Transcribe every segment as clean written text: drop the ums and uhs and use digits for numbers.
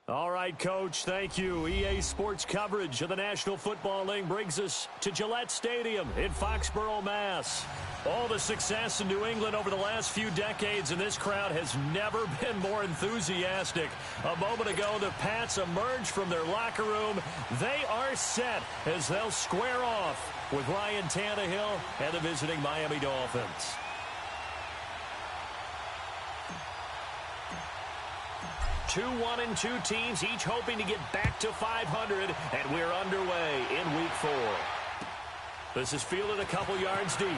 All right, Coach, thank you. EA Sports coverage of the National Football League brings us to Gillette Stadium in Foxborough, Mass. All the success in New England over the last few decades, and this crowd has never been more enthusiastic. A moment ago, the Pats emerged from their locker room. They are set as they'll square off with Ryan Tannehill and the visiting Miami Dolphins. Two 1-2 teams, each hoping to get back to 500, and we're underway in Week 4. This is fielded a couple yards deep.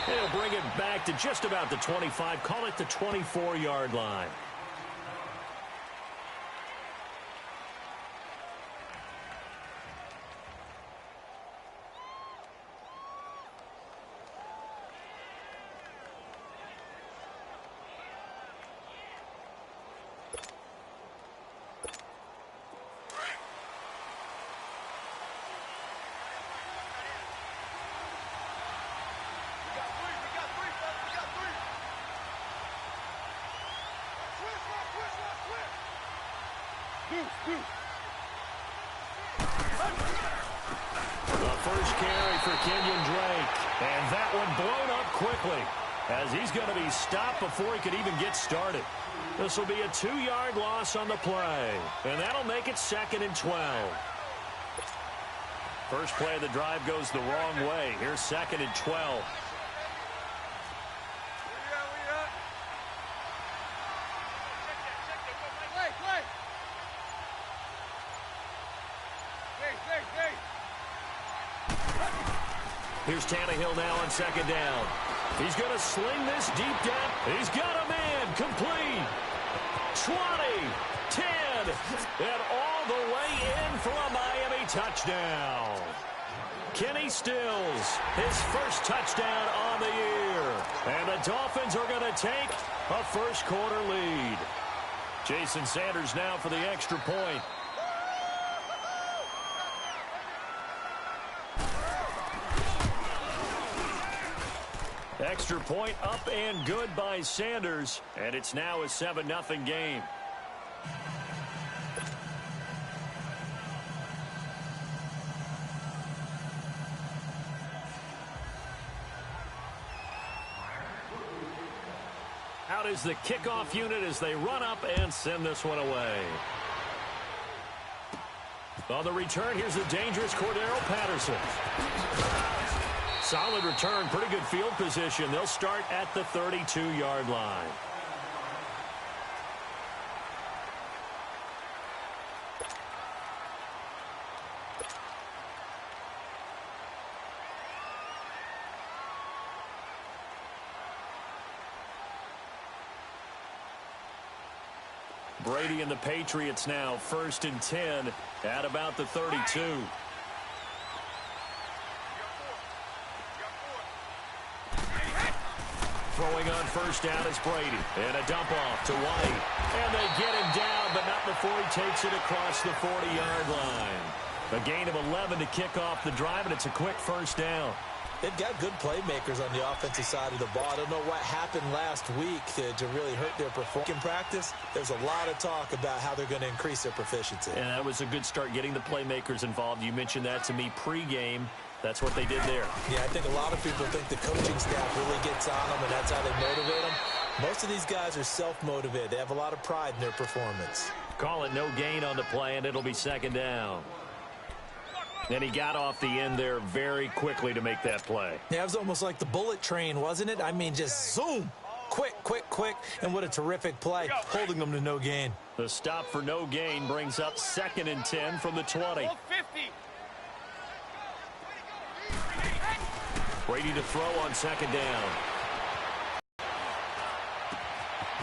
He'll bring it back to just about the 25, call it the 24-yard line. The first carry for Kenyon Drake, and that one blown up quickly as he's going to be stopped before he could even get started. This will be a 2-yard loss on the play, and that'll make it 2nd and 12. First play of the drive goes the wrong way. Here's 2nd and 12. Here's Tannehill now on 2nd down. He's going to sling this deep down. He's got a man complete. 20, 10, and all the way in for a Miami touchdown. Kenny Stills, his first touchdown on the year. And the Dolphins are going to take a first-quarter lead. Jason Sanders now for the extra point. Extra point up and good by Sanders, and it's now a 7-0 game. Out is the kickoff unit as they run up and send this one away. On the return, here's the dangerous Cordero Patterson. Solid return, pretty good field position. They'll start at the 32-yard line. Brady and the Patriots now 1st and 10 at about the 32. Throwing on first down is Brady. And a dump off to White. And they get him down, but not before he takes it across the 40-yard line. A gain of 11 to kick off the drive, and it's a quick first down. They've got good playmakers on the offensive side of the ball. I don't know what happened last week to really hurt their performance. In practice, there's a lot of talk about how they're going to increase their proficiency. And that was a good start getting the playmakers involved. You mentioned that to me pregame. That's what they did there. Yeah, I think a lot of people think the coaching staff really gets on them, and that's how they motivate them. Most of these guys are self-motivated. They have a lot of pride in their performance. Call it no gain on the play, and it'll be 2nd down. And he got off the end there very quickly to make that play. Yeah, it was almost like the bullet train, wasn't it? I mean, just zoom. Quick, quick, quick. And what a terrific play, holding them to no gain. The stop for no gain brings up 2nd and 10 from the 20. Brady to throw on 2nd down.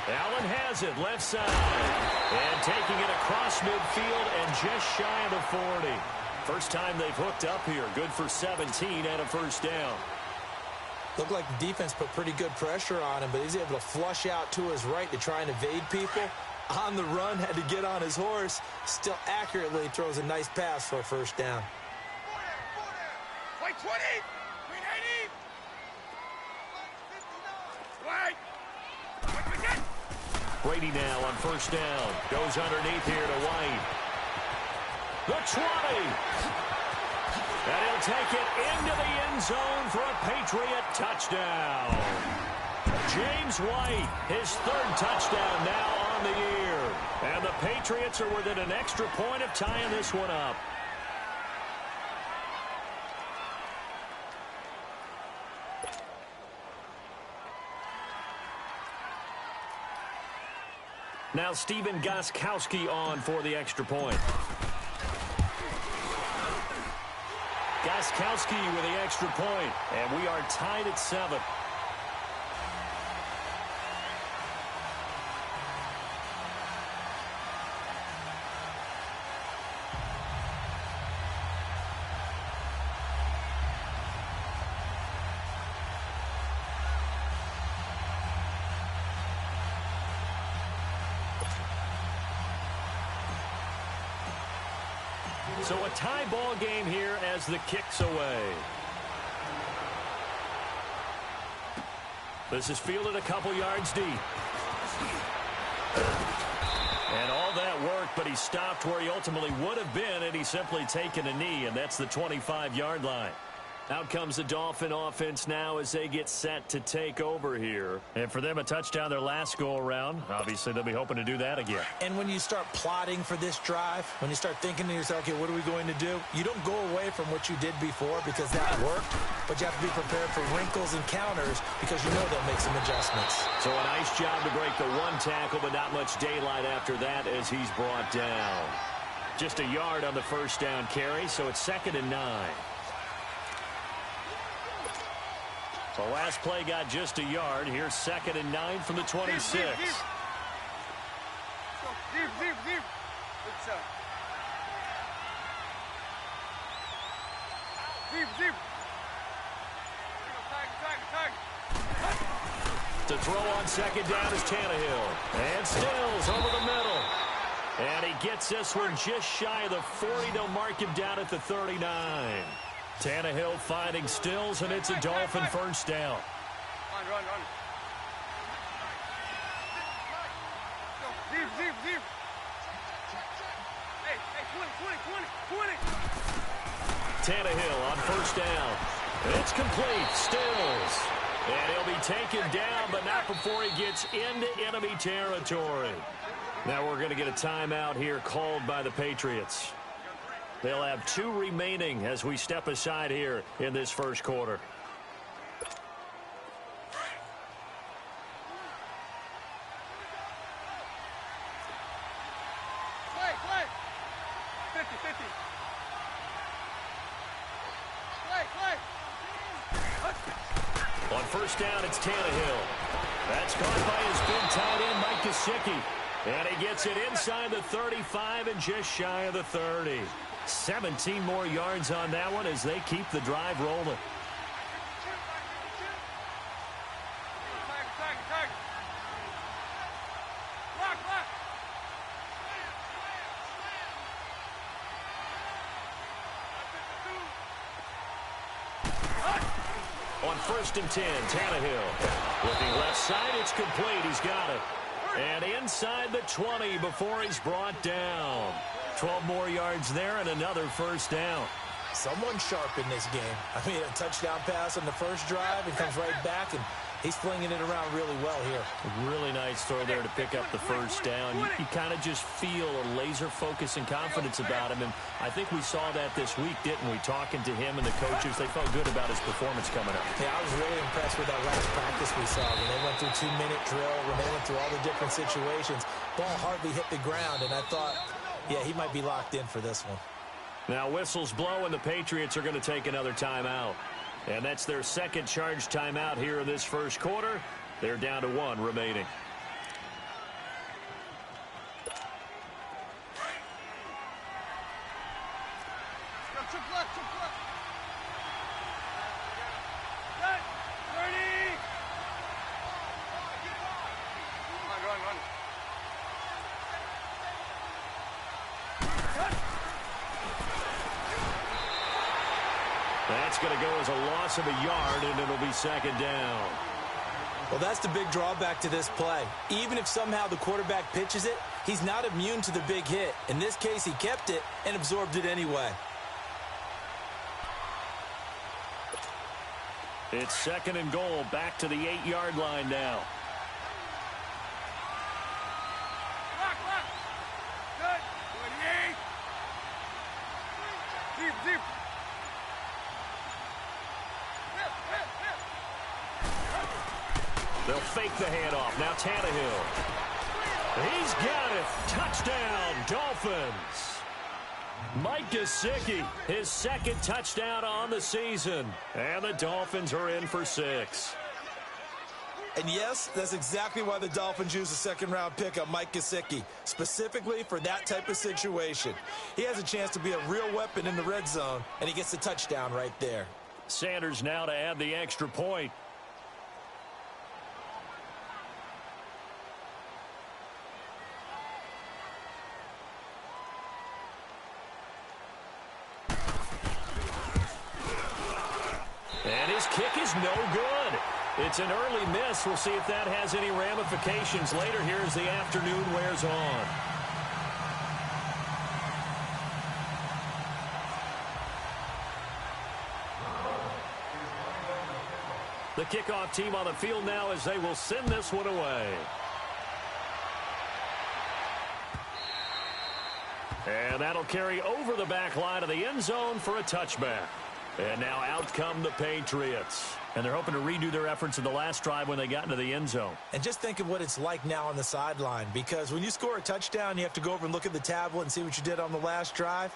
Allen has it left side. And taking it across midfield and just shy of the 40. First time they've hooked up here. Good for 17 and a first down. Looked like the defense put pretty good pressure on him, but he's able to flush out to his right to try and evade people. On the run, had to get on his horse. Still accurately throws a nice pass for a first down. 20! Brady now on first down. Goes underneath here to White. The 20. And he'll take it into the end zone for a Patriot touchdown. James White, his third touchdown now on the year. And the Patriots are within an extra point of tying this one up. Now Steven Gostkowski on for the extra point. Gostkowski with the extra point, and we are tied at 7. So a tie ball game here as the kick's away. This is fielded a couple yards deep. And all that worked, but he stopped where he ultimately would have been, and he's simply taken a knee, and that's the 25-yard line. Out comes the Dolphin offense now as they get set to take over here. And for them, a touchdown their last go-around. Obviously, they'll be hoping to do that again. And when you start plotting for this drive, when you start thinking to yourself, okay, what are we going to do? You don't go away from what you did before because that worked, but you have to be prepared for wrinkles and counters because you know they'll make some adjustments. So a nice job to break the one tackle, but not much daylight after that as he's brought down. Just a yard on the first down carry, so it's 2nd and 9. The last play got just a yard. Here's 2nd and 9 from the 26. Deep. To throw on 2nd down is Tannehill. And Stills over the middle. And he gets this one just shy of the 40. They'll mark him down at the 39. Tannehill finding Stills, and it's a Dolphin first down. Run. Deep. Hey, 20. Tannehill on first down. And it's complete. Stills. And he'll be taken down, but not before he gets into enemy territory. Now we're going to get a timeout here called by the Patriots. They'll have 2 remaining as we step aside here in this first quarter. Play. 50. Play. On first down, it's Tannehill. That's caught by his big tight end, Mike Gesicki. And he gets it inside the 35 and just shy of the 30. 17 more yards on that one as they keep the drive rolling. Tag. Lock. On 1st and 10, Tannehill. Looking left side, it's complete. He's got it. And inside the 20 before he's brought down. 12 more yards there and another first down. Someone sharp in this game. I mean, a touchdown pass on the first drive and comes right back, and he's flinging it around really well here. Really nice throw there to pick up the first down. You kind of just feel a laser focus and confidence about him, and I think we saw that this week, didn't we? Talking to him and the coaches, they felt good about his performance coming up. Yeah, I was really impressed with that last practice we saw when they went through 2-minute drill, when they went through all the different situations. Ball hardly hit the ground, and I thought, yeah, he might be locked in for this one. Now whistles blow, and the Patriots are going to take another timeout. And that's their second charge timeout here in this first quarter. They're down to 1 remaining. Chip left. Set. 30. Run. That's going to go as a loss of a yard, and it'll be 2nd down. Well, that's the big drawback to this play. Even if somehow the quarterback pitches it, he's not immune to the big hit. In this case, he kept it and absorbed it anyway. It's 2nd and goal, back to the 8-yard line now. Lock, lock. Good. 28. Deep, deep. They'll fake the handoff. Now Tannehill. He's got it. Touchdown, Dolphins. Mike Gesicki, his 2nd touchdown on the season. And the Dolphins are in for 6. And yes, that's exactly why the Dolphins use a 2nd-round pick on Mike Gesicki, specifically for that type of situation. He has a chance to be a real weapon in the red zone, and he gets the touchdown right there. Sanders now to add the extra point. And his kick is no good. It's an early miss. We'll see if that has any ramifications later here as the afternoon wears on. The kickoff team on the field now as they will send this one away. And that'll carry over the back line of the end zone for a touchback. And now out come the Patriots. And they're hoping to redo their efforts in the last drive when they got into the end zone. And just think of what it's like now on the sideline, because when you score a touchdown, you have to go over and look at the tablet and see what you did on the last drive.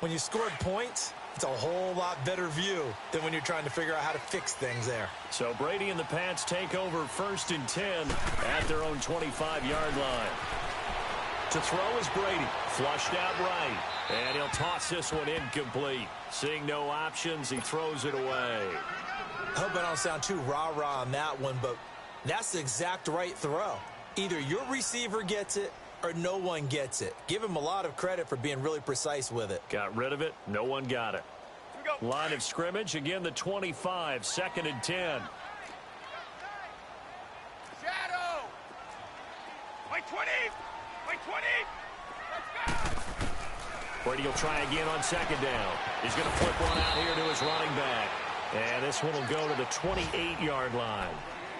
When you scored points, it's a whole lot better view than when you're trying to figure out how to fix things there. So Brady and the Pats take over 1st and 10 at their own 25-yard line. To throw is Brady, flushed out right, and he'll toss this one incomplete. Seeing no options, he throws it away. I hope I don't sound too rah-rah on that one, but that's the exact right throw. Either your receiver gets it or no one gets it. Give him a lot of credit for being really precise with it. Got rid of it. No one got it. Line of scrimmage, again the 25, 2nd and 10. Shadow. White 20. White 20. Let's go. Brady will try again on 2nd down. He's going to flip one out here to his running back. And this one will go to the 28-yard line.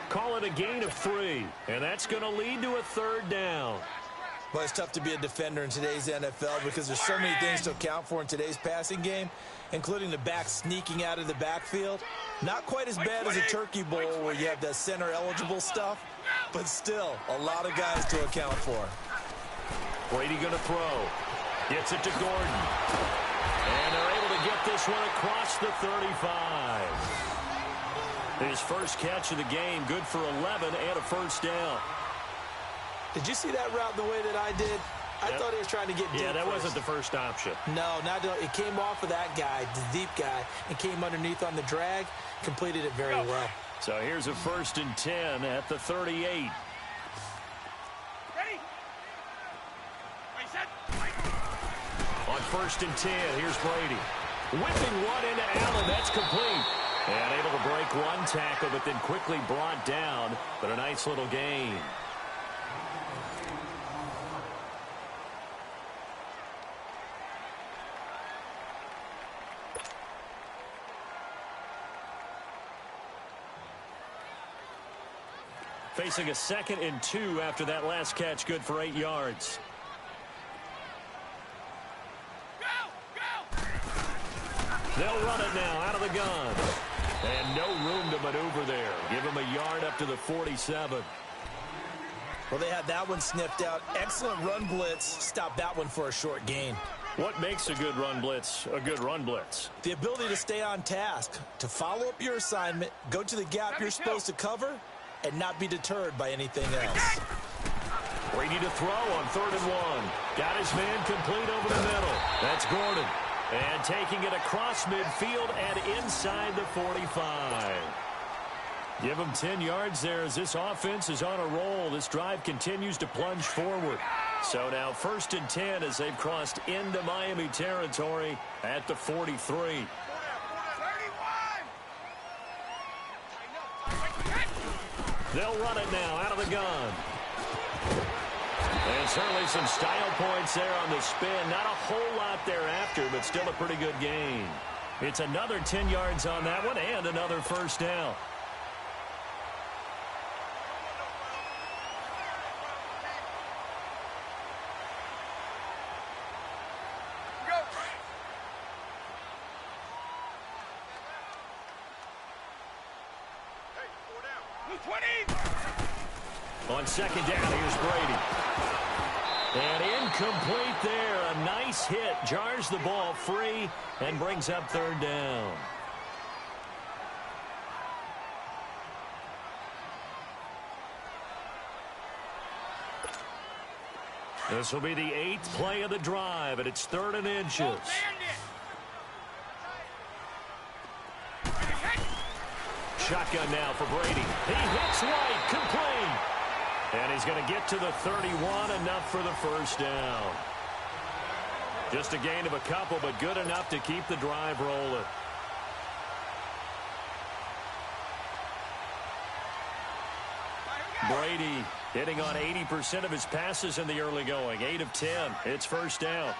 Call it a gain of 3. And that's going to lead to a 3rd down. Well, it's tough to be a defender in today's NFL because there's so many things to account for in today's passing game, including the back sneaking out of the backfield. Not quite as bad as a turkey bowl where you have that center-eligible stuff, but still a lot of guys to account for. Brady going to throw. Gets it to Gordon. And they're able to get this one across the 35. His first catch of the game, good for 11 and a 1st down. Did you see that route the way that I did? I thought he was trying to get deep. Yeah, that first. wasn't the first option. No, it came off of that guy, the deep guy, and came underneath on the drag, completed it very well. So here's a 1st and 10 at the 38. Ready? Reset. On 1st and 10, here's Brady. Whipping one into Allen, that's complete. And able to break one tackle, but then quickly brought down. But a nice little gain. Facing a 2nd and 2 after that last catch, good for 8 yards. They'll run it now out of the gun. And no room to maneuver there. Give him a yard up to the 47. Well, they had that one sniffed out. Excellent run blitz. Stop that one for a short gain. What makes a good run blitz a good run blitz? The ability to stay on task, to follow up your assignment, go to the gap you're supposed to cover, and not be deterred by anything else. Brady to throw on 3rd and 1. Got his man complete over the middle. That's Gordon. And taking it across midfield and inside the 45. Give him 10 yards there as this offense is on a roll. This drive continues to plunge forward. So now 1st and 10 as they've crossed into Miami territory at the 43. They'll run it now out of the gun. And certainly some style points there on the spin. Not a whole lot thereafter, but still a pretty good gain. It's another 10 yards on that one and another first down. Go. Hey, 4 down. 20. On second down, here's Brady. And incomplete there. A nice hit. Jars the ball free and brings up third down. This will be the 8th play of the drive, and it's 3rd and inches. Shotgun now for Brady. He hits White, complete. And he's going to get to the 31, enough for the first down. Just a gain of a couple, but good enough to keep the drive rolling. Brady hitting on 80% of his passes in the early going. 8 of 10. It's first down.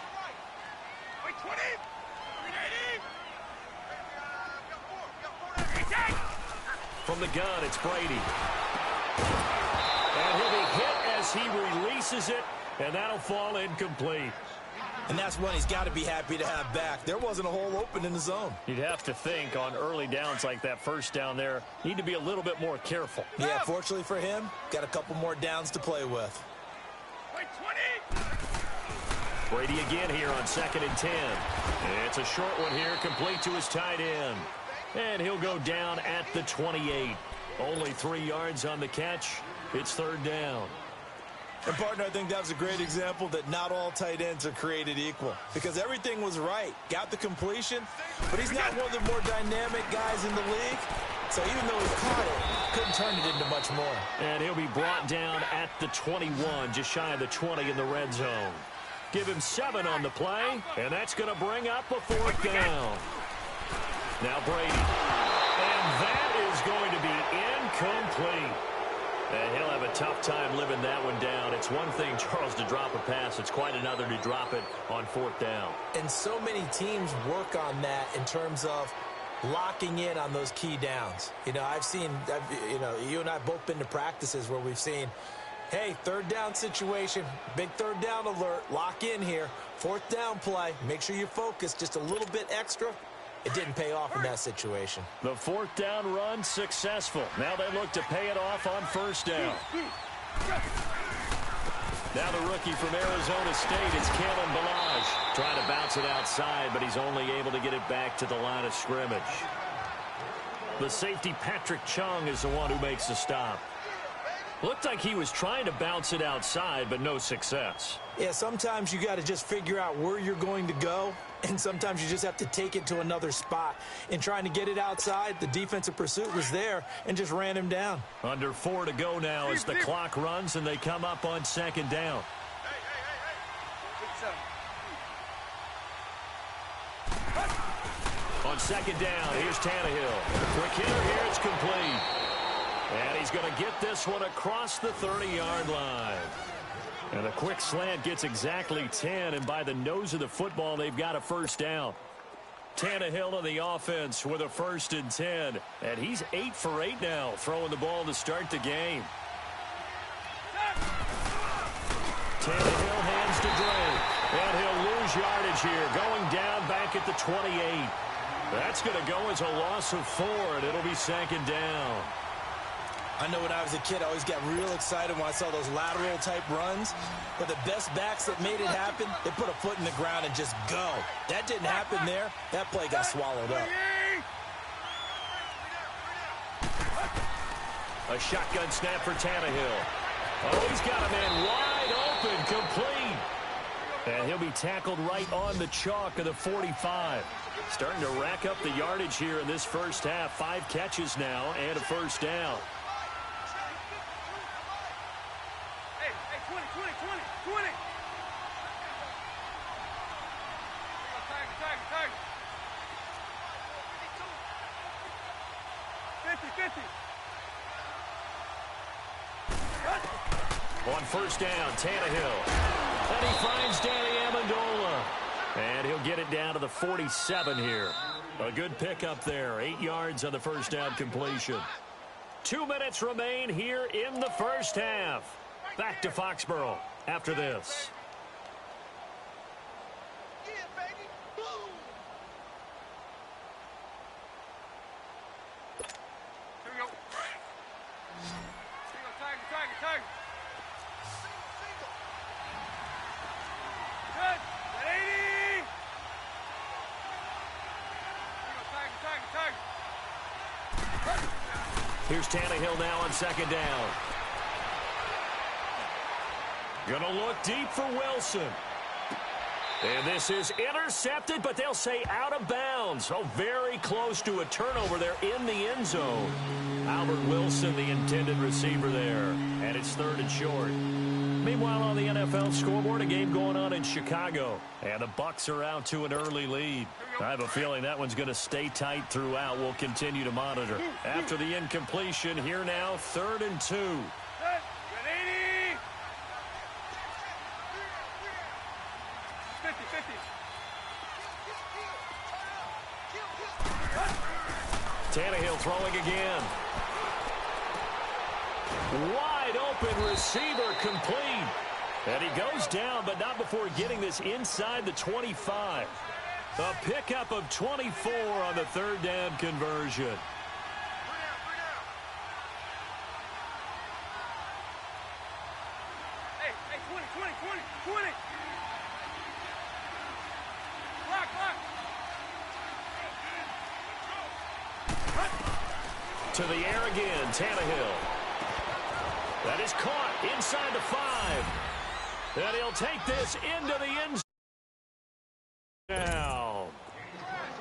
From the gun, it's Brady. And he'll be hit as he releases it, and that'll fall incomplete. And that's one he's got to be happy to have back. There wasn't a hole open in the zone. You'd have to think on early downs like that first down there, need to be a little bit more careful. Yeah, fortunately for him, got a couple more downs to play with. Brady again here on 2nd and 10. It's a short one here, complete to his tight end. And he'll go down at the 28. Only 3 yards on the catch. It's third down. And, partner, I think that was a great example that not all tight ends are created equal. Because everything was right. Got the completion, but he's not one of the more dynamic guys in the league. So even though he caught it, couldn't turn it into much more. And he'll be brought down at the 21, just shy of the 20 in the red zone. Give him 7 on the play, and that's going to bring up a 4th down. Now Brady. And that is going to be incomplete. And he'll have a tough time living that one down. It's one thing, Charles, to drop a pass. It's quite another to drop it on 4th down. And so many teams work on that in terms of locking in on those key downs. You know, you and I have both been to practices where we've seen, hey, 3rd down situation, big 3rd down alert, lock in here. 4th down play, make sure you focus just a little bit extra. It didn't pay off in that situation. The 4th down run successful. Now they look to pay it off on 1st down. Now the rookie from Arizona State, it's Kalen Ballage. Trying to bounce it outside, but he's only able to get it back to the line of scrimmage. The safety, Patrick Chung, is the one who makes the stop. Looked like he was trying to bounce it outside, but no success. Yeah, sometimes you got to just figure out where you're going to go, and sometimes you just have to take it to another spot. In trying to get it outside, the defensive pursuit was there and just ran him down. Under 4 to go now as the clock runs, and they come up on 2nd down. On 2nd down, here's Tannehill. Quick hitter here, it's complete. And he's going to get this one across the 30-yard line. And a quick slant gets exactly 10, and by the nose of the football, they've got a 1st down. Tannehill on the offense with a 1st and 10. And he's 8 for 8 now, throwing the ball to start the game. Tannehill hands to Drake. And he'll lose yardage here, going down back at the 28. That's going to go as a loss of 4, and it'll be 2nd down. I know when I was a kid, I always got real excited when I saw those lateral-type runs. But the best backs that made it happen, they put a foot in the ground and just go. That didn't happen there. That play got swallowed up. A shotgun snap for Tannehill. Oh, he's got a man wide open, complete. And he'll be tackled right on the chalk of the 45. Starting to rack up the yardage here in this first half. 5 catches now and a 1st down. Hey, 20. Tiger. 50. On first down, Tannehill. And he finds Danny Amendola. And he'll get it down to the 47 here. A good pickup there. 8 yards on the first down completion. 2 minutes remain here in the first half. Back to Foxborough after this. Yeah, baby. Boom. Here we go. Here we go. Tiger. Good. At 80. Here we go. Tiger. Here's Tannehill now on second down. Gonna look deep for Wilson. And this is intercepted, but they'll say out of bounds. Oh, very close to a turnover there in the end zone. Albert Wilson, the intended receiver there. And it's 3rd and short. Meanwhile, on the NFL scoreboard, a game going on in Chicago. And the Bucs are out to an early lead. I have a feeling that one's going to stay tight throughout. We'll continue to monitor. After the incompletion, here now, 3rd and 2. 50. Tannehill throwing again. Wide open receiver complete. And he goes down, but not before getting this inside the 25. A pickup of 24 on the 3rd down conversion. Hey, 20. Block. To the air again, Tannehill. That is caught inside the 5. And he'll take this into the end zone. Now,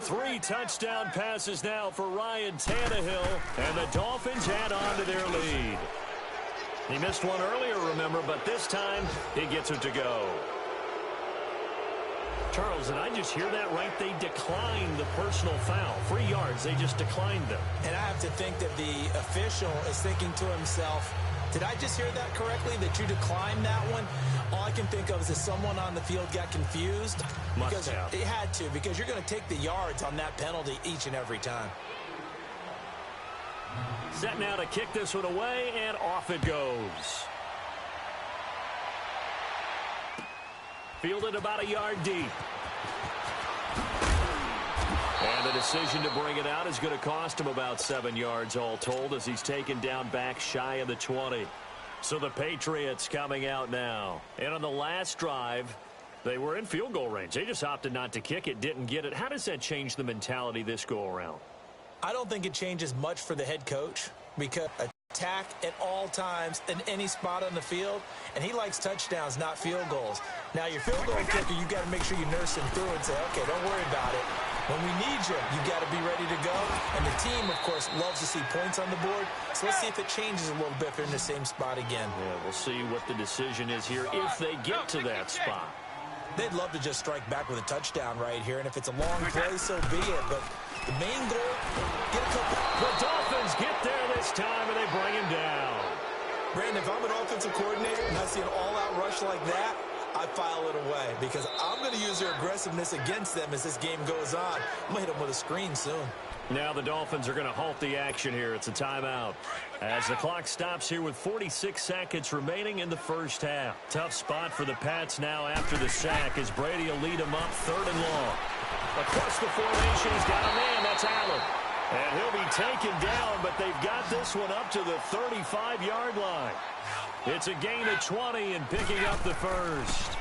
3 touchdown passes now for Ryan Tannehill, and the Dolphins add on to their lead. He missed one earlier, remember, but this time he gets it to go. Charles, did I just hear that right? They declined the personal foul. 3 yards, they just declined them. And I have to think that the official is thinking to himself, did I just hear that correctly, that you declined that one? All I can think of is that someone on the field got confused. Must have. It had to, because you're going to take the yards on that penalty each and every time. Set now to kick this one away, and off it goes. Fielded about a yard deep. And the decision to bring it out is going to cost him about 7 yards all told, as he's taken down back shy of the 20. So the Patriots coming out now. And on the last drive, they were in field goal range. They just opted not to kick it, didn't get it. How does that change the mentality this go around? I don't think it changes much for the head coach, because attack at all times in any spot on the field, and he likes touchdowns, not field goals. Now, your field goal kicker, you got to make sure you nurse him through and say, okay, don't worry about it. When we need you, you got to be ready to go. And the team, of course, loves to see points on the board. So let's see if it changes a little bit if they're in the same spot again. Yeah, we'll see what the decision is here if they get to that spot. They'd love to just strike back with a touchdown right here, and if it's a long play, so be it. But the main goal, get a couple. The Dolphins get there this time, and they bring him down. Brandon, if I'm an offensive coordinator and I see an all-out rush like that, I file it away, because I'm going to use their aggressiveness against them as this game goes on. I'm going to hit them with a screen soon. Now the Dolphins are going to halt the action here. It's a timeout as the clock stops here with 46 seconds remaining in the first half. Tough spot for the Pats now after the sack, as Brady will lead them up 3rd and long. Across the formation, he's got a man. That's Allen. And he'll be taken down, but they've got this one up to the 35-yard line. It's a gain of 20 and picking up the first.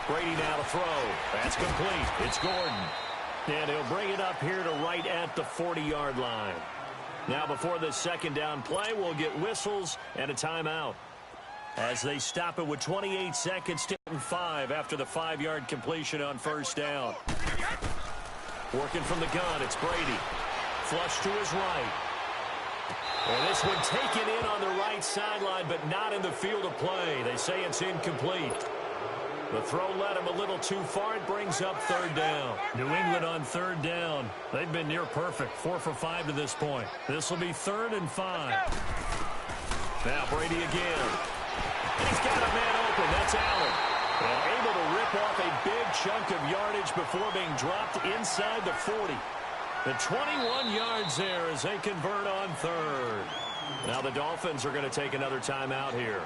Brady now to throw. That's complete. It's Gordon. And he'll bring it up here to right at the 40-yard line. Now before this second down play, we'll get whistles and a timeout, as they stop it with 28 seconds to 5 after the 5-yard completion on first down. Working from the gun, it's Brady. Flush to his right. And this one taken in on the right sideline, but not in the field of play. They say it's incomplete. The throw led him a little too far. It brings up 3rd down. New England on 3rd down. They've been near perfect. 4 for 5 to this point. This will be 3rd and 5. Now Brady again. And he's got a man open. That's Allen. And able to rip off a big chunk of yardage before being dropped inside the 40. The 21 yards there as they convert on third. Now the Dolphins are going to take another timeout here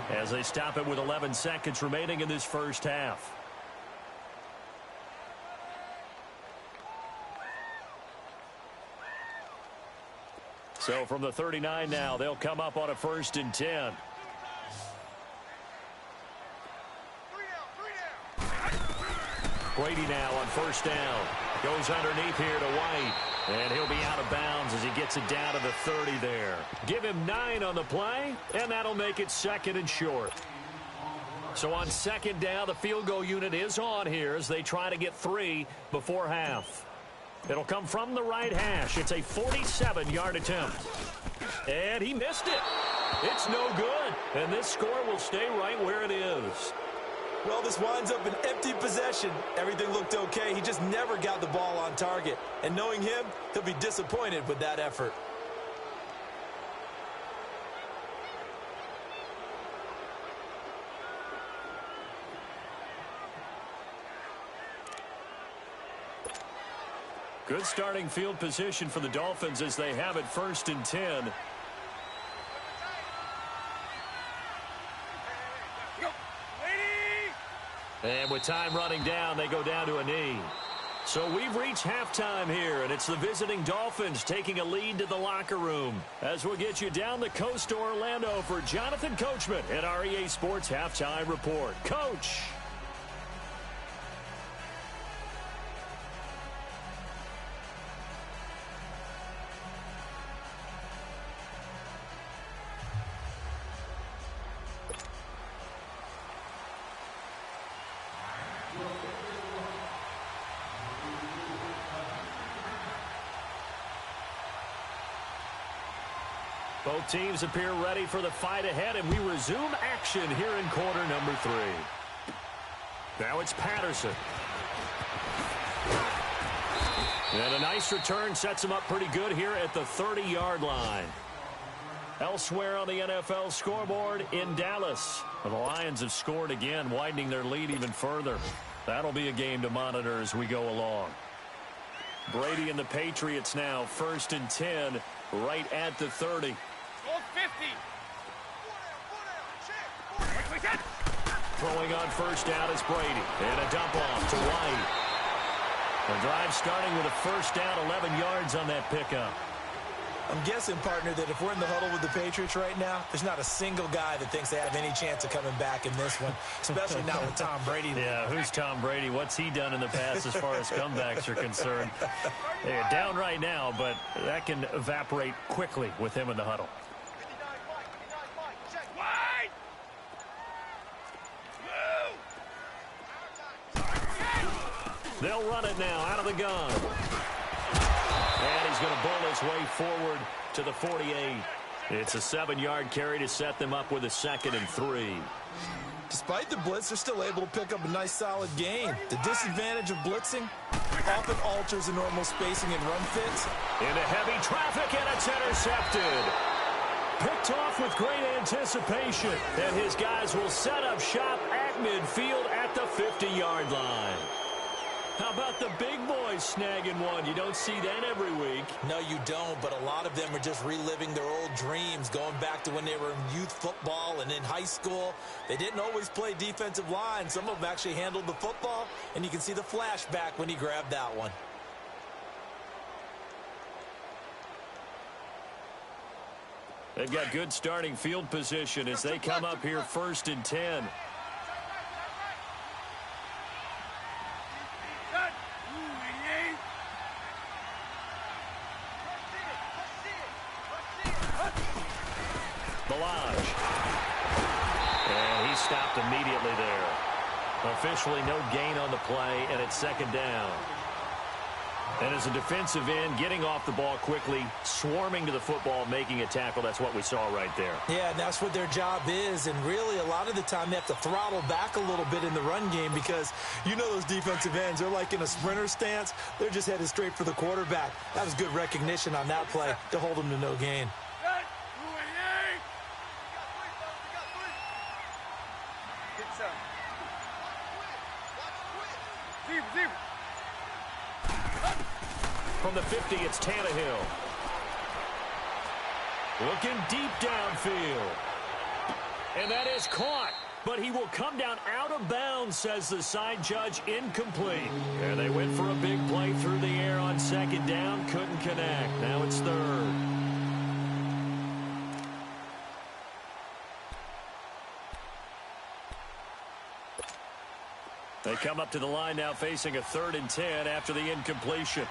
as they stop it with 11 seconds remaining in this first half. So from the 39 now, they'll come up on a 1st and 10. Brady now on 1st down. Goes underneath here to White. And he'll be out of bounds as he gets it down to the 30 there. Give him 9 on the play, and that'll make it 2nd and short. So on 2nd down, the field goal unit is on here as they try to get 3 before half. It'll come from the right hash. It's a 47-yard attempt. And he missed it. It's no good. And this score will stay right where it is. Well, this winds up an empty possession. Everything looked okay. He just never got the ball on target. And knowing him, he'll be disappointed with that effort. Good starting field position for the Dolphins as they have it 1st and 10. And with time running down, they go down to a knee. So we've reached halftime here, and it's the visiting Dolphins taking a lead to the locker room. As we'll get you down the coast to Orlando for Jonathan Coachman at our EA Sports Halftime Report. Coach! Both teams appear ready for the fight ahead, and we resume action here in quarter number 3. Now it's Patterson. And a nice return sets him up pretty good here at the 30-yard line. Elsewhere on the NFL scoreboard in Dallas, the Lions have scored again, widening their lead even further. That'll be a game to monitor as we go along. Brady and the Patriots now 1st and 10 right at the 30. Throwing on 1st down is Brady. And a dump off to White. The drive starting with a 1st down, 11 yards on that pickup. I'm guessing, partner, that if we're in the huddle with the Patriots right now, there's not a single guy that thinks they have any chance of coming back in this one, especially not with Tom Brady. Yeah, who's Tom Brady? What's he done in the past as far as comebacks are concerned? They're down right now, but that can evaporate quickly with him in the huddle. They'll run it now out of the gun. And he's going to bull his way forward to the 48. It's a 7-yard carry to set them up with a 2nd and 3. Despite the blitz, they're still able to pick up a nice, solid gain. The disadvantage of blitzing often alters the normal spacing and run fits. Into heavy traffic, and it's intercepted. Picked off with great anticipation. And his guys will set up shop at midfield at the 50-yard line. How about the big boys snagging one? You don't see that every week. No, you don't, but a lot of them are just reliving their old dreams, going back to when they were in youth football and in high school. They didn't always play defensive line. Some of them actually handled the football, and you can see the flashback when he grabbed that one. They've got good starting field position as they come up here 1st and 10. And he stopped immediately there. Officially no gain on the play, and it's 2nd down. And as a defensive end, getting off the ball quickly, swarming to the football, making a tackle, that's what we saw right there. Yeah, and that's what their job is. And really, a lot of the time, they have to throttle back a little bit in the run game because you know those defensive ends, they're like in a sprinter stance. They're just headed straight for the quarterback. That was good recognition on that play to hold them to no gain. Lisa. Zebra. From the 50, it's Tannehill. Looking deep downfield. And that is caught. But he will come down out of bounds, says the side judge, incomplete. And they went for a big play through the air on second down. Couldn't connect. Now it's third. They come up to the line now facing a 3rd and 10 after the incompletion.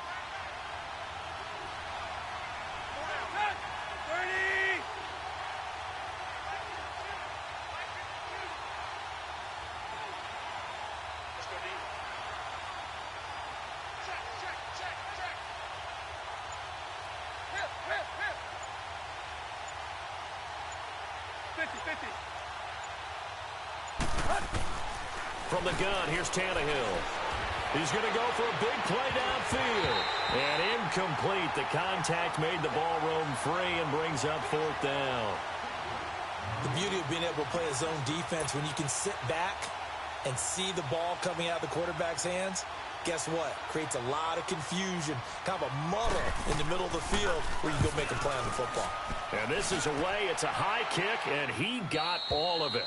From the gun, here's Tannehill. He's going to go for a big play downfield. And incomplete. The contact made the ball roam free and brings up 4th down. The beauty of being able to play a zone defense, when you can sit back and see the ball coming out of the quarterback's hands, guess what? Creates a lot of confusion, kind of a muddle in the middle of the field where you go make a play on the football. And this is away. It's a high kick, and he got all of it.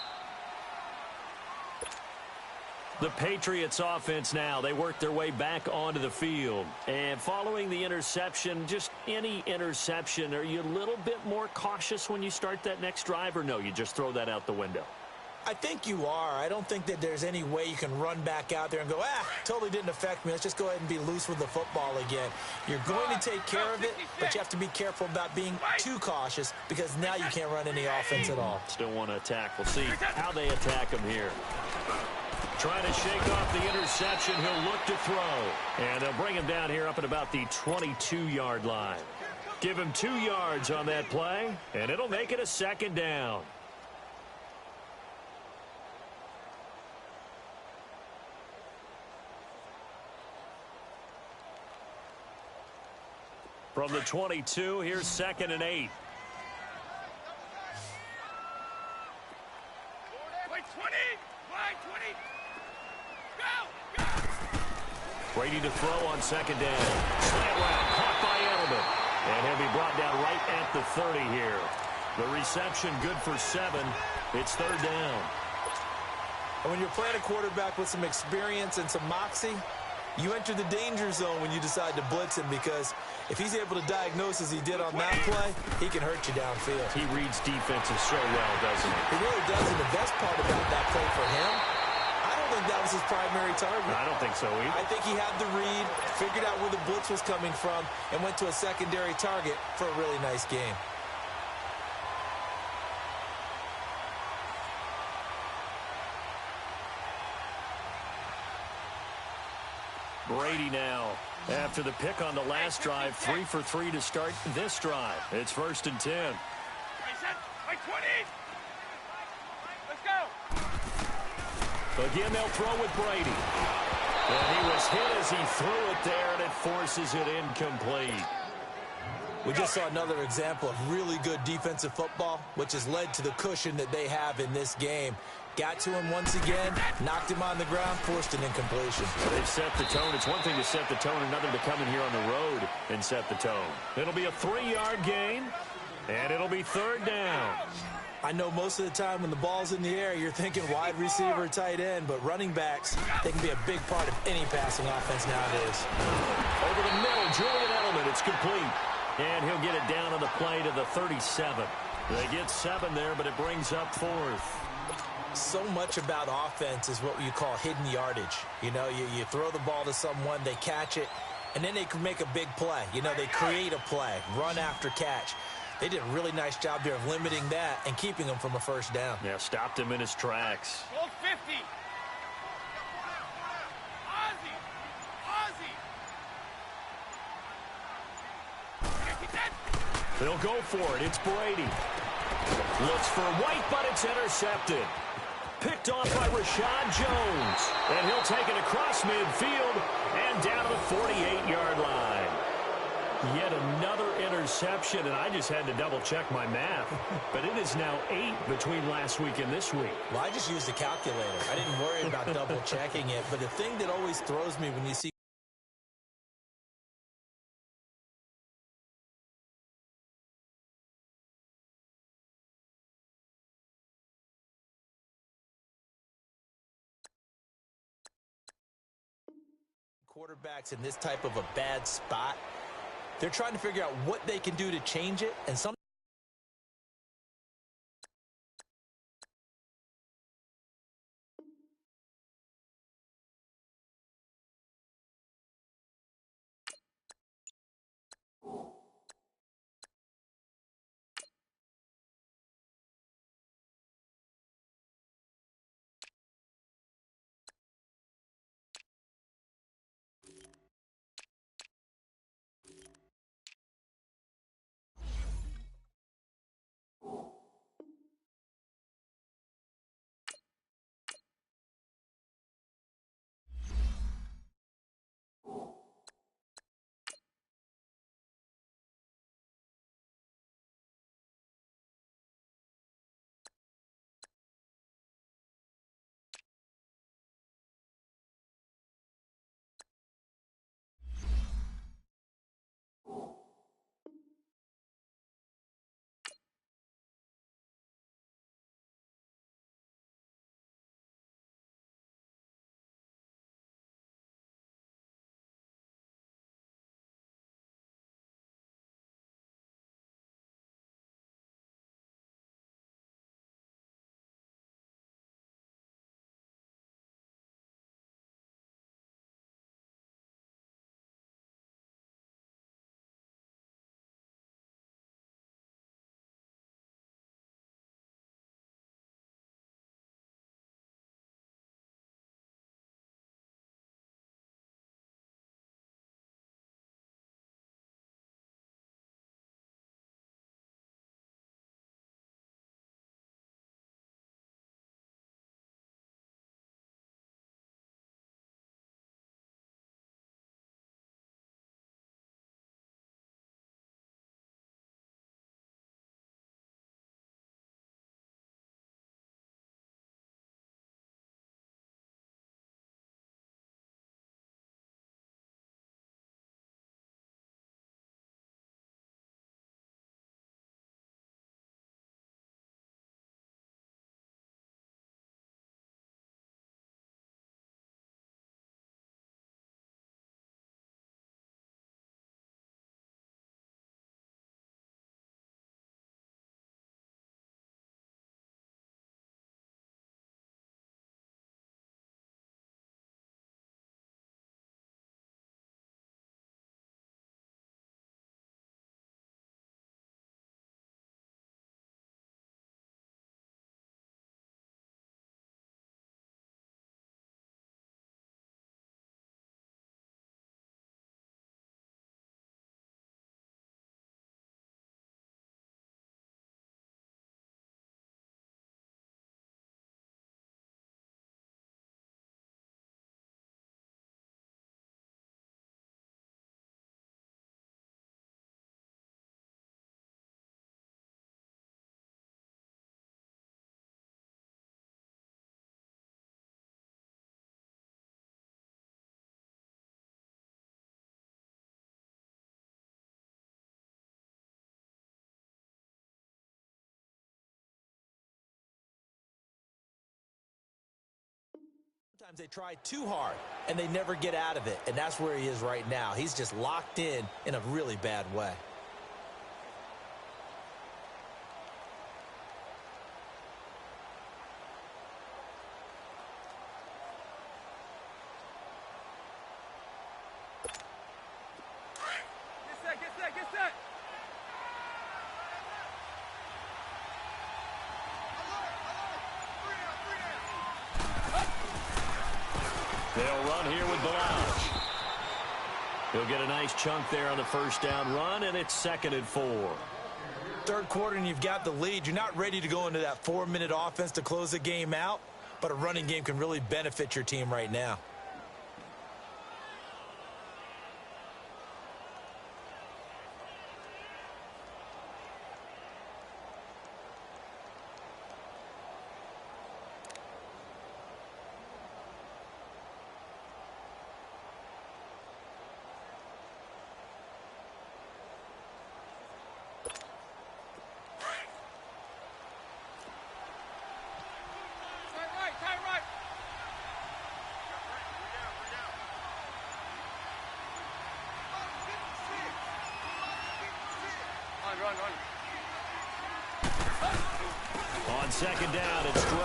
The Patriots offense now, they work their way back onto the field. And following the interception, just any interception, are you a little bit more cautious when you start that next drive, or no, you just throw that out the window? I think you are. I don't think that there's any way you can run back out there and go, totally didn't affect me. Let's just go ahead and be loose with the football again. You're going to take care of it, but you have to be careful about being too cautious because now you can't run any offense at all. Still want to attack. We'll see how they attack him here. Trying to shake off the interception. He'll look to throw. And they'll bring him down here up at about the 22-yard line. Give him 2 yards on that play, and it'll make it a 2nd down. From the 22, here's 2nd and 8. Brady to throw on 2nd down. Slant route caught by Edelman. And he'll be brought down right at the 30 here. The reception good for 7. It's 3rd down. And when you're playing a quarterback with some experience and some moxie, you enter the danger zone when you decide to blitz him, because if he's able to diagnose as he did on that play, he can hurt you downfield. He reads defenses so well, doesn't he? He really does, and the best part about that play for him, I don't think that was his primary target. I don't think so either. I think he had the read, figured out where the blitz was coming from, and went to a secondary target for a really nice game. Brady now, after the pick on the last drive, 3 for 3 to start this drive. It's 1st and 10. Let's go. Again, they'll throw with Brady. And he was hit as he threw it there, and it forces it incomplete. We just saw another example of really good defensive football, which has led to the cushion that they have in this game. Got to him once again, knocked him on the ground, forced an incompletion. They've set the tone. It's one thing to set the tone, another to come in here on the road and set the tone. It'll be a 3-yard gain, and it'll be 3rd down. I know most of the time when the ball's in the air, you're thinking wide receiver, tight end, but running backs, they can be a big part of any passing offense nowadays. Over the middle, Julian Edelman, it's complete. And he'll get it down on the play to the 37. They get 7 there, but it brings up 4th. So much about offense is what you call hidden yardage. You know, you throw the ball to someone, they catch it, and then they can make a big play. You know, they create a play, run after catch. They did a really nice job here of limiting that and keeping him from a 1st down. Yeah, stopped him in his tracks. Hold 50. Ozzie. They'll go for it. It's Brady. Looks for White, but it's intercepted. Picked off by Rashad Jones. And he'll take it across midfield and down to the 48-yard line. Yet another interception, and I just had to double-check my math. But it is now 8 between last week and this week. Well, I just used a calculator. I didn't worry about double-checking it. But the thing that always throws me when you see quarterbacks in this type of a bad spot, they're trying to figure out what they can do to change it, and some sometimes they try too hard, and they never get out of it, and that's where he is right now. He's just locked in a really bad way. Get set, get set. They'll run here with Blouch. He'll get a nice chunk there on the first down run, and it's 2nd and 4. Third quarter, and you've got the lead. You're not ready to go into that 4-minute offense to close the game out, but a running game can really benefit your team right now. on second down, it's Drake.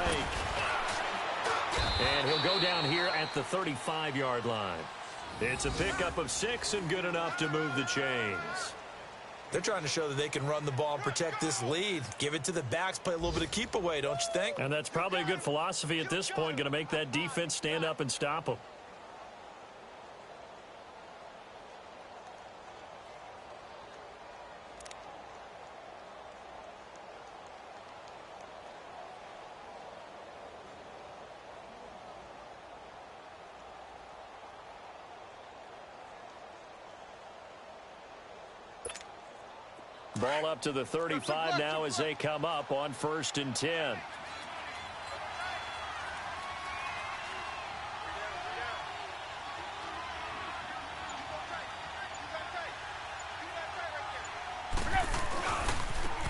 And he'll go down here at the 35-yard line. It's a pickup of 6 and good enough to move the chains. They're trying to show that they can run the ball and protect this lead. Give it to the backs, play a little bit of keep away, don't you think? And that's probably a good philosophy at this point, going to make that defense stand up and stop them. Ball up to the 35 now as they come up on 1st and 10.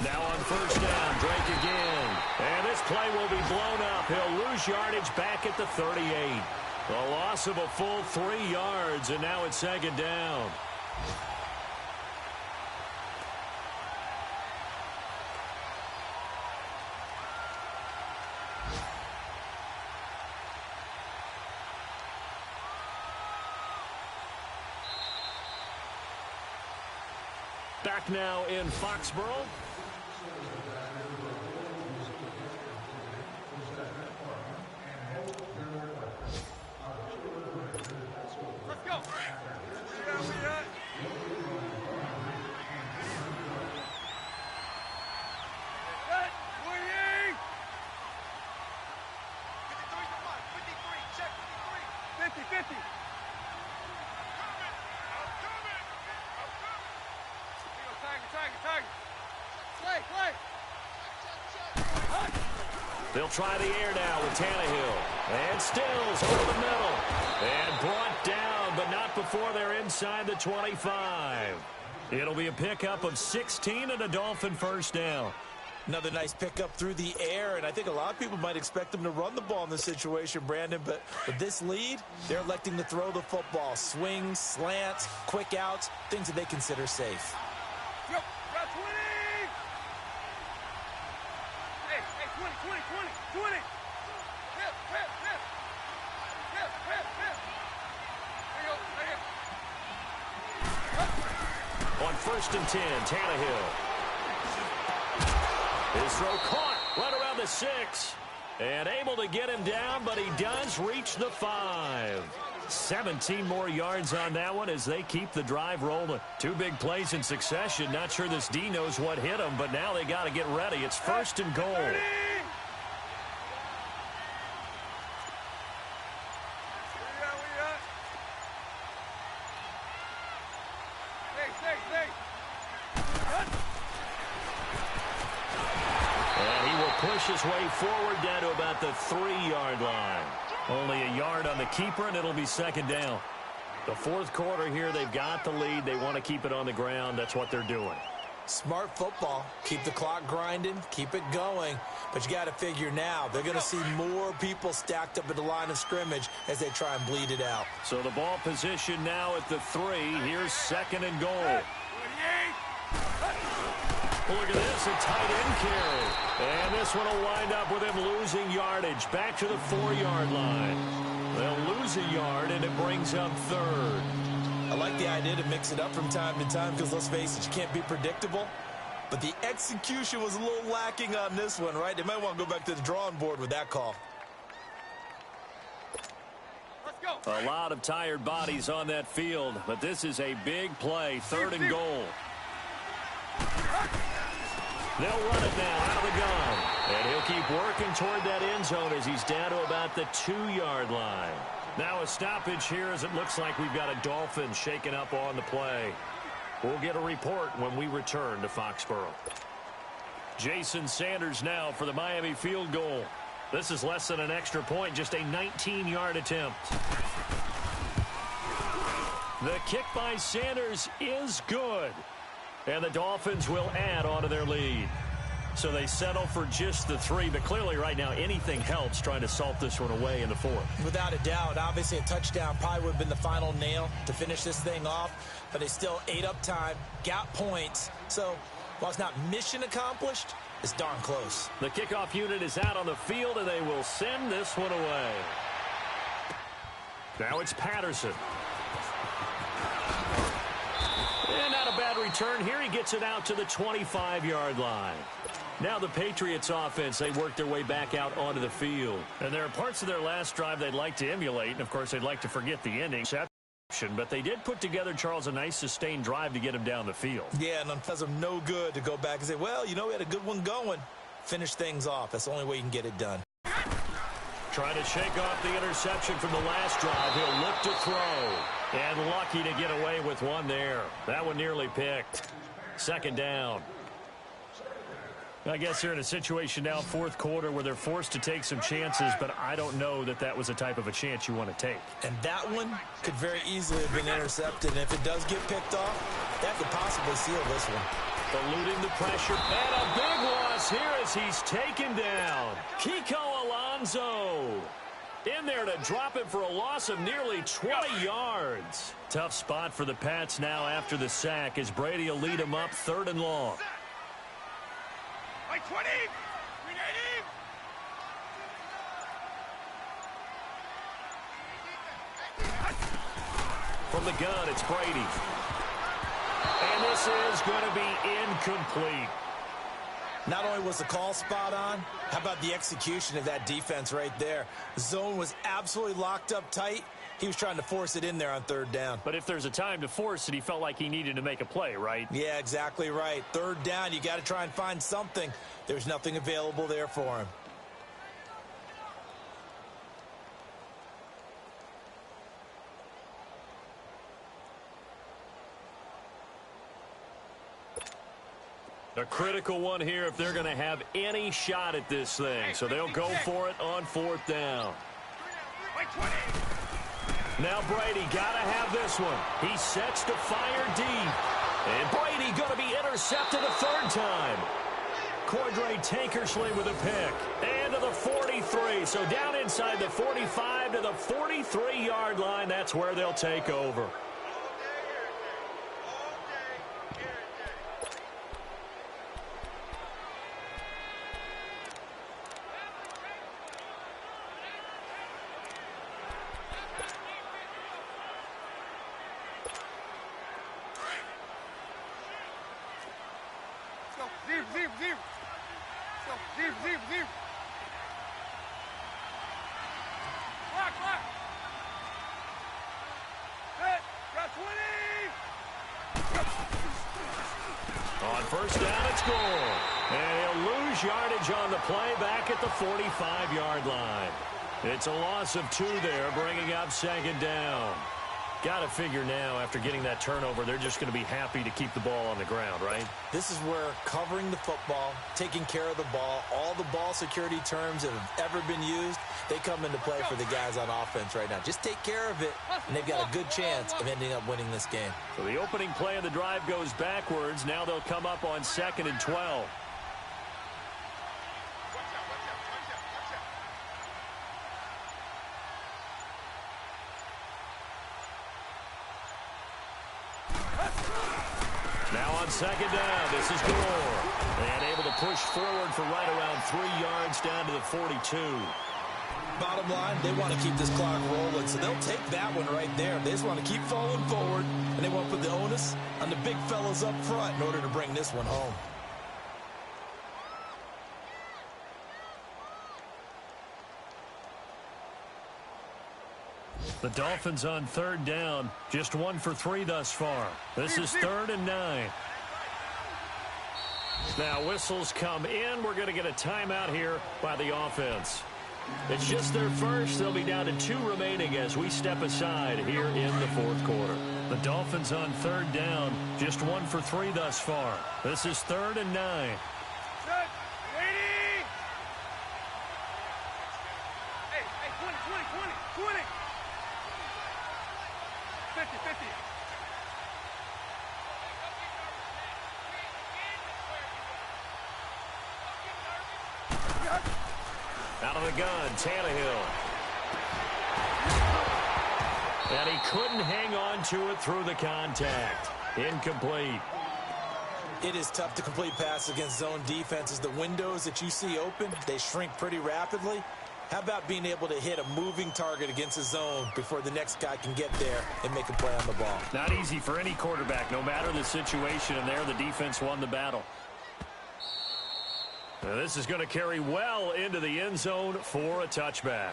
Now on 1st down, Drake again. And this play will be blown up. He'll lose yardage back at the 38. A loss of a full 3 yards, and now it's 2nd down. Back now in Foxborough. Let's go. Yeah, we at. Set. 28. 53. Check 53. 50. Tiger. Play. They'll try the air now with Tannehill. And Stills over the middle. And brought down, but not before they're inside the 25. It'll be a pickup of 16 and a Dolphin 1st down. Another nice pickup through the air, and I think a lot of people might expect them to run the ball in this situation, Brandon, but with this lead, they're electing to throw the football. Swings, slants, quick outs, things that they consider safe. Yo, got 20! Hey, 20. Hip. On 1st and 10, Tannehill. His throw caught right around the 6. And able to get him down, but he does reach the 5. 17 more yards on that one as they keep the drive rolling. 2 big plays in succession. Not sure this D knows what hit him, but now they got to get ready. It's 1st and goal. And he will push his way forward down to about the 3-yard line. Only a yard on the keeper, and it'll be 2nd down. The 4th quarter here, they've got the lead. They want to keep it on the ground. That's what they're doing. Smart football. Keep the clock grinding. Keep it going. But you got to figure now, they're going to see more people stacked up at the line of scrimmage as they try and bleed it out. So the ball position now at the 3. Here's 2nd and goal. Look at this, a tight end carry. And this one will wind up with him losing yardage back to the 4-yard line. They'll lose a yard, and it brings up 3rd. I like the idea to mix it up from time to time because, let's face it, you can't be predictable. But the execution was a little lacking on this one, right? They might want to go back to the drawing board with that call. Let's go. A lot of tired bodies on that field, but this is a big play, 3rd and goal. They'll run it now out of the gun. And he'll keep working toward that end zone as he's down to about the 2-yard line. Now a stoppage here as it looks like we've got a Dolphin shaking up on the play. We'll get a report when we return to Foxborough. Jason Sanders now for the Miami field goal. This is less than an extra point, just a 19-yard attempt. The kick by Sanders is good. And the Dolphins will add on to their lead. So they settle for just the 3, but clearly right now anything helps trying to salt this one away in the 4th. Without a doubt, obviously a touchdown probably would have been the final nail to finish this thing off, but they still ate up time, got points. So while it's not mission accomplished, It's darn close. The kickoff unit is out on the field, and they will send this one away. Now it's Patterson. And not a bad return here. He gets it out to the 25-yard line. Now the Patriots offense, they work their way back out onto the field. And there are parts of their last drive they'd like to emulate. And, of course, they'd like to forget the ending. But they did put together, Charles, a nice sustained drive to get him down the field. Yeah, and it does them no good to go back and say, well, you know, we had a good one going. Finish things off. That's the only way you can get it done. Trying to shake off the interception from the last drive. He'll look to throw. And lucky to get away with one there. That one nearly picked. Second down. I guess they're in a situation now, fourth quarter, where they're forced to take some chances, but I don't know that that was the type of a chance you want to take. And that one could very easily have been intercepted. And if it does get picked off, that could possibly seal this one. Eluding the pressure. And a big loss here as he's taken down. Kiko Alonso in there to drop it for a loss of nearly 20 yards. Tough spot for the Pats now after the sack as Brady will lead them up 3rd and long. 20! From the gun, it's Brady. And this is going to be incomplete. Not only was the call spot on, how about the execution of that defense right there? The zone was absolutely locked up tight. He was trying to force it in there on 3rd down. But if there's a time to force it, he felt like he needed to make a play, right? Yeah, exactly right. 3rd down, you got to try and find something. There's nothing available there for him. A critical one here if they're going to have any shot at this thing. So they'll go for it on 4th down. Now Brady got to have this one. He sets to fire deep. And Brady going to be intercepted a 3rd time. Cordray Tankersley with a pick. And to the 43. So down inside the 45 to the 43-yard line. That's where they'll take over. On 1st down, it's score. And he'll lose yardage on the play back at the 45-yard line. It's a loss of 2 there, bringing up 2nd down. Got to figure now, after getting that turnover, they're just going to be happy to keep the ball on the ground, right? This is where covering the football, taking care of the ball, all the ball security terms that have ever been used, they come into play for the guys on offense right now. Just take care of it, and they've got a good chance of ending up winning this game. So the opening play of the drive goes backwards. Now they'll come up on 2nd and 12. Now on 2nd down, this is Gore. And able to push forward for right around 3 yards down to the 42. Bottom line, they want to keep this clock rolling, so they'll take that one right there. They just want to keep falling forward, and they want to put the onus on the big fellas up front in order to bring this one home. The Dolphins on 3rd down, just 1 for 3 thus far. This is 3rd and 9. Now whistles come in. We're going to get a timeout here by the offense. It's just their first. They'll be down to 2 remaining as we step aside here in the 4th quarter. The Dolphins on 3rd down, just 1 for 3 thus far. This is 3rd and 9. Set. Ready. Hey, 20. 50. Out of the gun, Tannehill. And he couldn't hang on to it through the contact. Incomplete. It is tough to complete passes against zone defenses. The windows that you see open, they shrink pretty rapidly. How about being able to hit a moving target against a zone before the next guy can get there and make a play on the ball? Not easy for any quarterback, no matter the situation, and there the defense won the battle. Now this is going to carry well into the end zone for a touchback.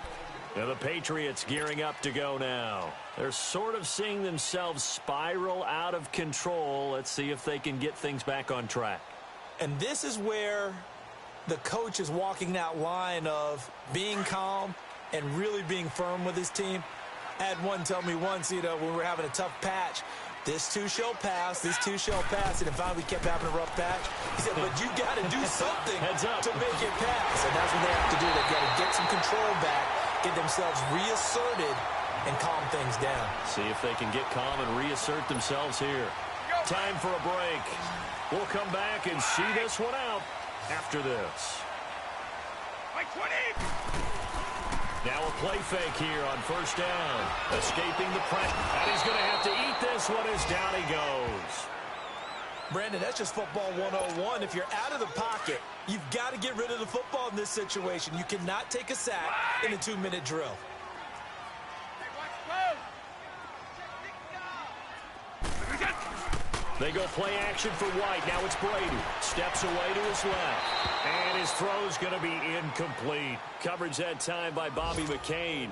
Now the Patriots gearing up to go now. They're sort of seeing themselves spiral out of control. Let's see if they can get things back on track. And this is where the coach is walking that line of being calm and really being firm with his team. I had one tell me once, when we were having a tough patch, this too shall pass, this too shall pass, and finally we kept having a rough patch. He said, but you got to do something to make it pass. And that's what they have to do. They've got to get some control back, get themselves reasserted, and calm things down. See if they can get calm and reassert themselves here. Time for a break. We'll come back and see this one out after this. Now a play fake here on first down. Escaping the pressure. And he's going to have to eat this one as down he goes. Brandon, that's just football 101. If you're out of the pocket, you've got to get rid of the football in this situation. You cannot take a sack in a 2-minute drill. They go play action for White. Now it's Brady. Steps away to his left. And his throw's going to be incomplete. Coverage that time by Bobby McCain.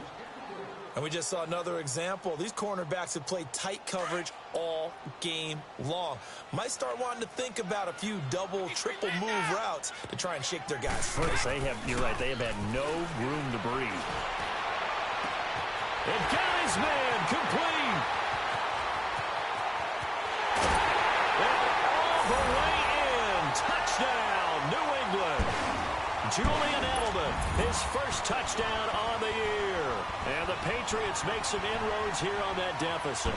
And we just saw another example. These cornerbacks have played tight coverage all game long. Might start wanting to think about a few double, triple move routes to try and shake their guys free. You're right, they have had no room to breathe. And got his man complete. All the way in. Touchdown, New England. Julian Edelman, his first touchdown on the year. And the Patriots make some inroads here on that deficit.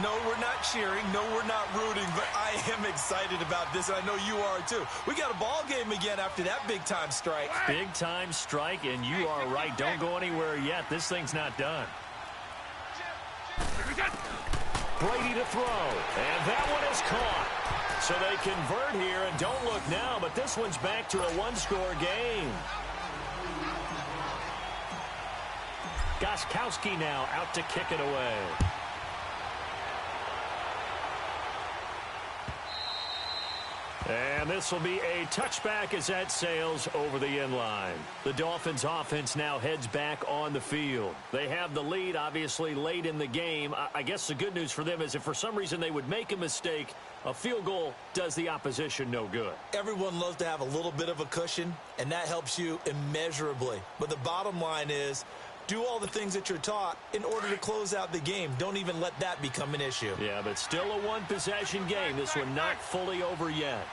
No, we're not cheering. No, we're not rooting. But I am excited about this, and I know you are too. We got a ball game again after that big-time strike. Big-time strike, and you are right. Don't go anywhere yet. This thing's not done. Brady to throw, and that one is caught. So they convert here, and don't look now, but this one's back to a one-score game. Gostkowski now out to kick it away. And this will be a touchback as that sails over the end line. The Dolphins offense now heads back on the field. They have the lead, obviously, late in the game. I guess the good news for them is if for some reason they would make a mistake, a field goal does the opposition no good. Everyone loves to have a little bit of a cushion, and that helps you immeasurably. But the bottom line is, do all the things that you're taught in order to close out the game. Don't even let that become an issue. Yeah, but still a one-possession game. This one not fully over yet.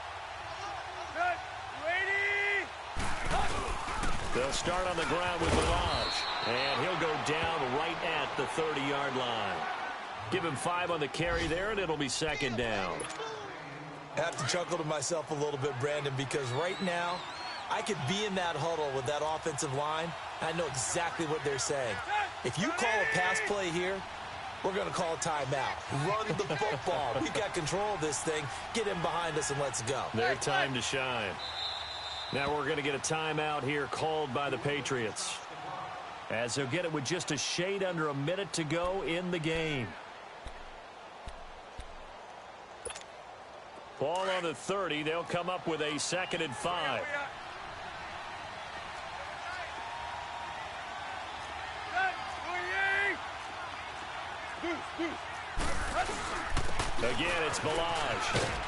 They'll start on the ground with Balaj, and he'll go down right at the 30-yard line. Give him 5 on the carry there, and it'll be second down. I have to chuckle to myself a little bit, Brandon, because right now I could be in that huddle with that offensive line. I know exactly what they're saying. If you call a pass play here, we're going to call a timeout. Run the football. We've got control of this thing. Get in behind us and let's go. Their time to shine. Now we're going to get a timeout here called by the Patriots, as they'll get it with just a shade under a minute to go in the game. Ball on the 30. They'll come up with a 2nd and 5. Again, it's Balaj.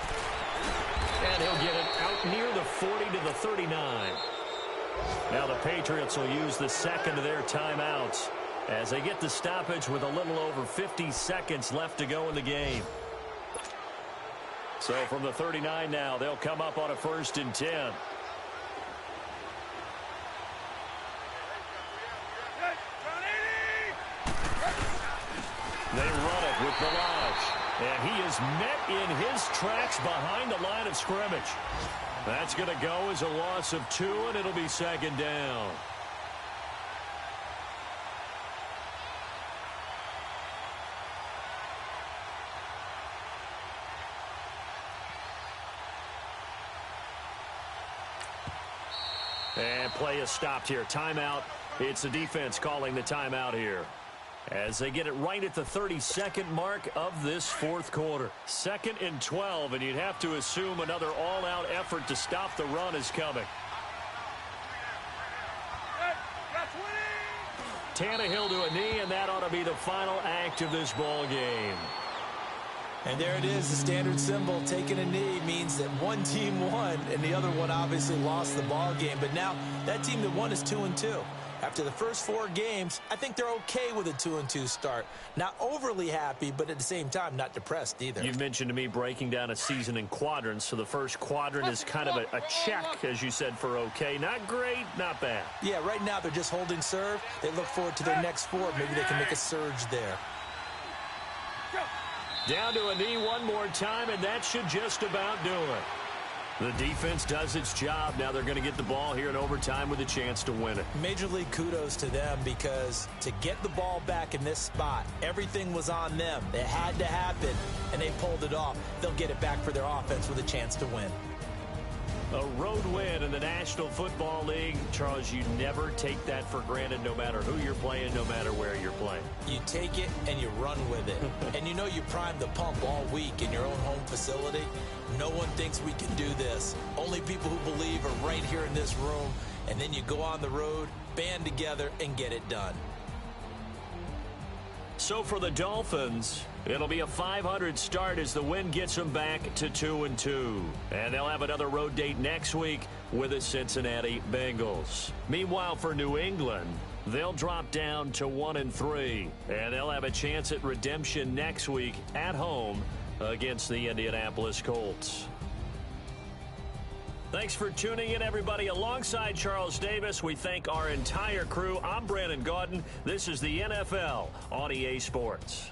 And he'll get it out near the 40 to the 39. Now the Patriots will use the second of their timeouts as they get the stoppage with a little over 50 seconds left to go in the game. So from the 39 now, they'll come up on a 1st and 10. They run it with Balaj. And he is met in his tracks behind the line of scrimmage. That's going to go as a loss of 2, and it'll be 2nd down. And play is stopped here. Timeout. It's the defense calling the timeout here, as they get it right at the 32nd mark of this fourth quarter. 2nd and 12, and you'd have to assume another all-out effort to stop the run is coming. Tannehill to a knee, and that ought to be the final act of this ball game. And there it is, the standard symbol. Taking a knee means that one team won, and the other one obviously lost the ball game. But now that team that won is 2-2. After the first 4 games, I think they're okay with a 2-2 start. Not overly happy, but at the same time, not depressed either. You mentioned to me breaking down a season in quadrants, so the first quadrant is kind of a check, as you said, for okay. Not great, not bad. Yeah, right now they're just holding serve. They look forward to their next 4. Maybe they can make a surge there. Down to a knee one more time, and that should just about do it. The defense does its job. Now they're going to get the ball here in overtime with a chance to win it. Major league kudos to them, because to get the ball back in this spot, everything was on them. It had to happen, and they pulled it off. They'll get it back for their offense with a chance to win. A road win in the National Football League. Charles, you never take that for granted, no matter who you're playing, no matter where you're playing. You take it and you run with it. And you know you primed the pump all week in your own home facility. No one thinks we can do this. Only people who believe are right here in this room. And then you go on the road, band together, and get it done. So for the Dolphins, it'll be a .500 start as the win gets them back to 2-2. And they'll have another road date next week with the Cincinnati Bengals. Meanwhile, for New England, they'll drop down to 1-3. And they'll have a chance at redemption next week at home against the Indianapolis Colts. Thanks for tuning in, everybody. Alongside Charles Davis, we thank our entire crew. I'm Brandon Gaudin. This is the NFL on EA Sports.